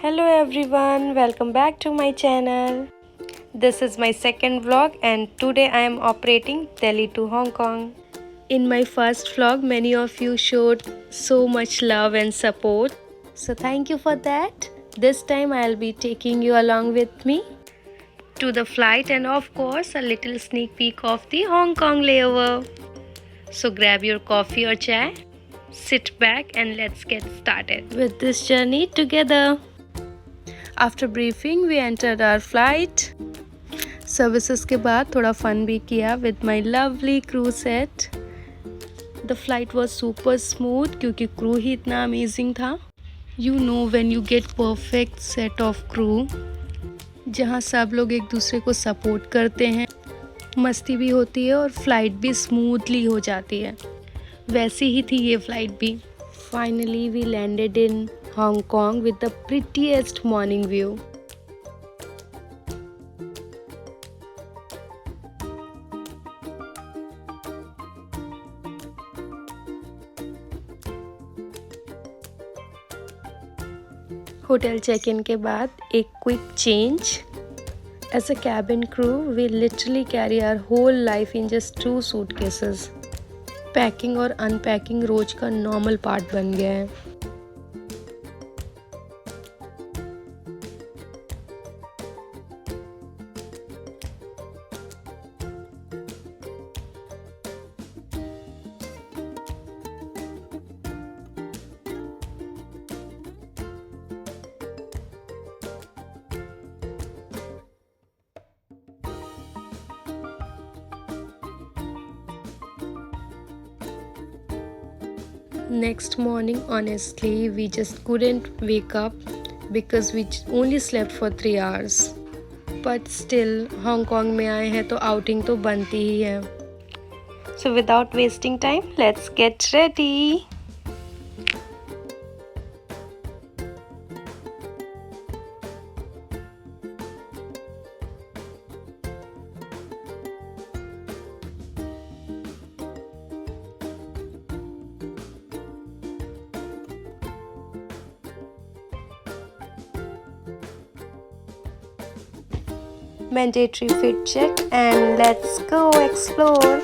Hello everyone, welcome back to my channel. This is my second vlog and today I am operating Delhi to Hong Kong. In my first vlog, many of you showed so much love and support. So thank you for that. This time I'll be taking you along with me to the flight and of course a little sneak peek of the Hong Kong layover. So grab your coffee or chai, sit back and let's get started with this journey together. After briefing, we entered our flight. Services के बाद थोड़ा fun भी किया with my lovely crew set. The flight was super smooth क्योंकि crew ही इतना amazing था. You know when you get perfect set of crew, जहाँ सब लोग एक दूसरे को support करते हैं, मस्ती भी होती है और flight भी smoothly हो जाती है. वैसी ही थी ये flight भी. Finally, we landed in Hong Kong with the prettiest morning view. Hotel check in के बाद एक quick change. As a cabin crew, we literally carry our whole life in just 2 suitcases. Packing और unpacking रोज का normal part बन गया है. Next morning, honestly, we just couldn't wake up because we only slept for 3 hours. But still, Hong Kong में आए हैं तो outing तो बनती ही है. So without wasting time, let's get ready. Mandatory fit check and let's go explore.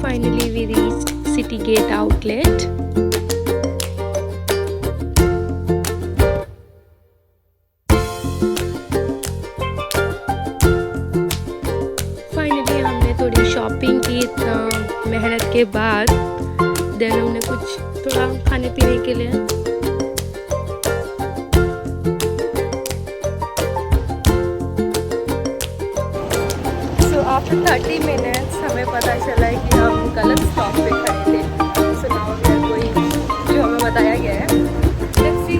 Finally, we reached City Gate outlet. Finally, हमने थोड़ी shopping की इतना मेहनत के बाद. देन हमने कुछ थोड़ा खाने पीने के लिए. So after 30 minutes, हमें पता चला कि हम गलत स्टॉप पे खड़े थे. So now we are going जो हमें बताया गया है. Let's see.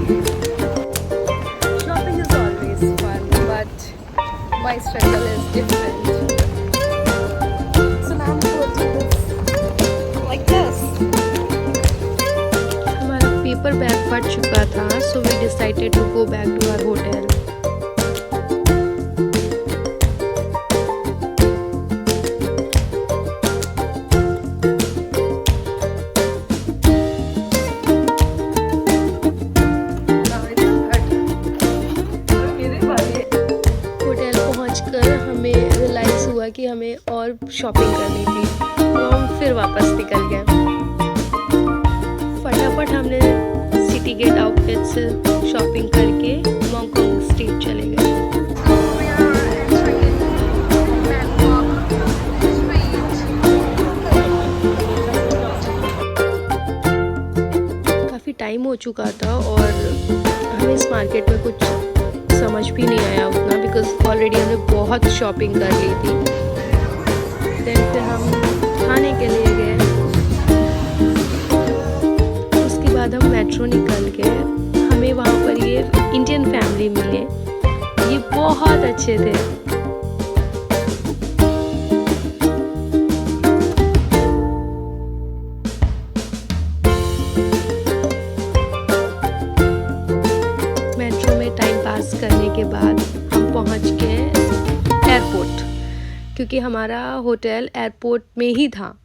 Shopping is always fun, but my struggle is different. So now I'm going to do like this. हमारा पेपर बैग फट चुका था, so we decided to go back to our hotel. कि हमें और शॉपिंग करनी थी तो हम फिर वापस निकल गए. फटाफट हमने सिटी गेट आउटलेट से शॉपिंग करके मॉन्गकोंग स्ट्रीट चले गए. काफ़ी टाइम हो चुका था और हमें इस मार्केट में कुछ समझ भी नहीं आया उतना बिकॉज ऑलरेडी हमने बहुत शॉपिंग कर ली थी. देन फिर हम खाने के लिए गए. उसके बाद हम मेट्रो निकल गए बहुत अच्छे थे। मेट्रो में टाइम पास करने के बाद हम पहुंच गए एयरपोर्ट, क्योंकि हमारा होटल एयरपोर्ट में ही था।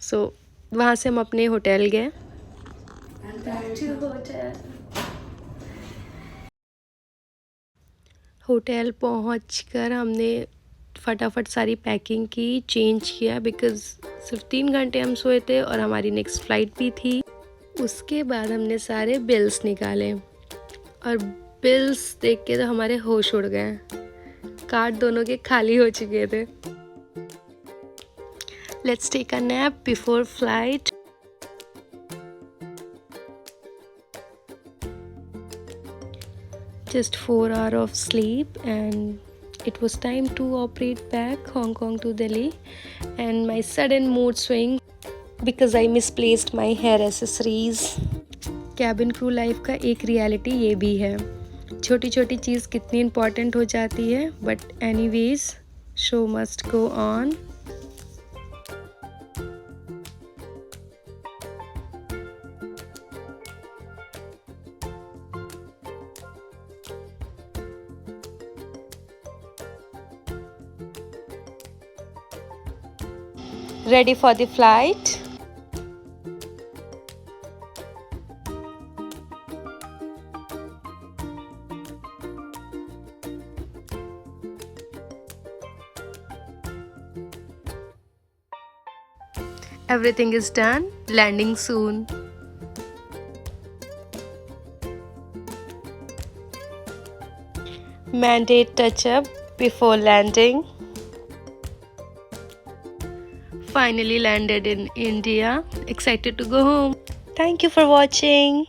सो वहाँ से हम अपने होटल गए। होटल पहुंचकर हमने फटाफट सारी पैकिंग की, चेंज किया, बिकॉज़ सिर्फ 3 घंटे हम सोए थे और हमारी नेक्स्ट फ़्लाइट भी थी। उसके बाद हमने सारे बिल्स निकाले और बिल्स देख के तो हमारे होश उड़ गए। कार्ड दोनों के खाली हो चुके थे। Let's take a nap before flight. Just 4 hours of sleep and it was time to operate back Hong Kong to Delhi, and my sudden mood swing because I misplaced my hair accessories. Cabin crew life का एक reality ये भी है, छोटी छोटी चीज़ कितनी important हो जाती है, but anyways show must go on. Ready for the flight. Everything is done. Landing soon. Mandate touch up before landing. Finally landed in India. Excited to go home. Thank you for watching.